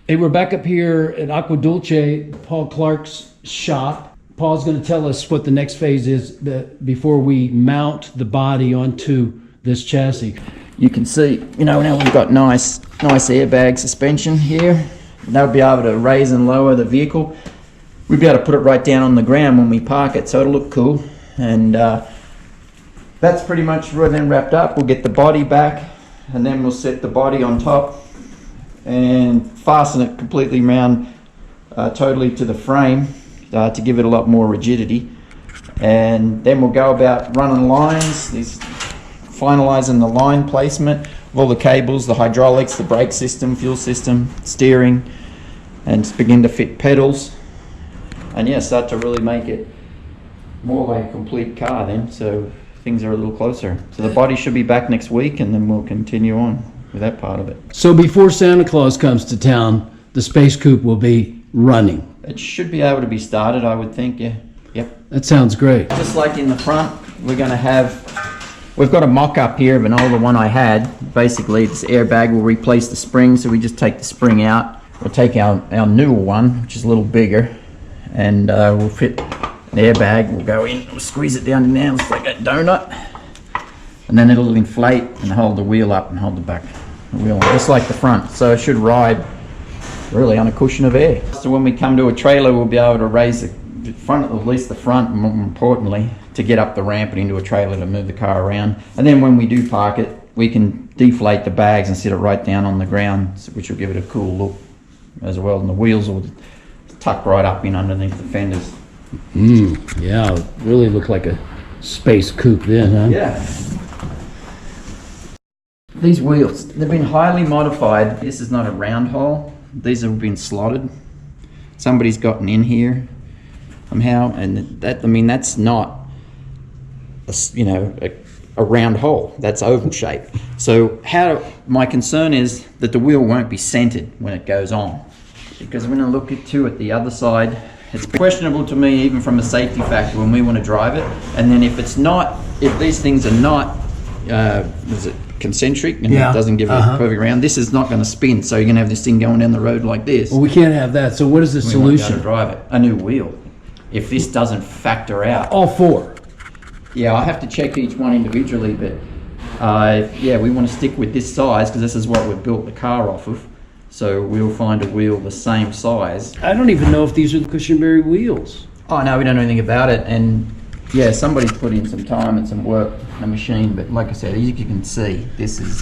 Hey, we're back up here at Aqua Dulce, Paul Clarke's shop. Paul's going to tell us what the next phase is before we mount the body onto this chassis. You can see, you know, now we've got nice airbag suspension here. They'll be able to raise and lower the vehicle. We'll be able to put it right down on the ground when we park it, so it'll look cool. And that's pretty much then wrapped up. We'll get the body back, and then we'll set the body on top and fasten it completely round, totally to the frame to give it a lot more rigidity. And then we'll go about running lines, finalizing the line placement of all the cables, the hydraulics, the brake system, fuel system, steering, and begin to fit pedals. And yeah, start to really make it more like a complete car then, so things are a little closer. So the body should be back next week, and then we'll continue on with that part of it. So before Santa Claus comes to town, the Space Coupe will be running. It should be able to be started, I would think, yeah. Yep. That sounds great. Just like in the front, we've got a mock-up here of an older one I had. Basically, this airbag will replace the spring, so we just take the spring out. We'll take our newer one, which is a little bigger, and we'll fit an airbag. We'll go in, we'll squeeze it down in there, it's like a donut. And then it'll inflate and hold the wheel up and hold the back the wheel, just like the front. So it should ride really on a cushion of air. So when we come to a trailer, we'll be able to raise the front, at least the front, more importantly, to get up the ramp and into a trailer to move the car around. And then when we do park it, we can deflate the bags and sit it right down on the ground, which will give it a cool look as well. And the wheels will tuck right up in underneath the fenders. Yeah, really look like a Space Coupe then, huh? Yeah. These wheels, they've been highly modified. This is not a round hole. These have been slotted. Somebody's gotten in here somehow, and that, I mean, that's not a round hole. That's oval shape. So my concern is that the wheel won't be centered when it goes on, because when I look at the other side, it's questionable to me, even from a safety factor, when we want to drive it. And then if these things are not concentric and it doesn't give a perfect round, this is not going to spin, so you're going to have this thing going down the road like this. Well, we can't have that. So what is the solution? We won't be able to drive it. A new wheel. If this doesn't factor out. All four? Yeah, I have to check each one individually, but yeah, we want to stick with this size because this is what we've built the car off of. So we'll find a wheel the same size. I don't even know if these are the Cushionberry wheels. Oh no, we don't know anything about it, and yeah, somebody's put in some time and some work on the machine, but like I said, as you can see, this is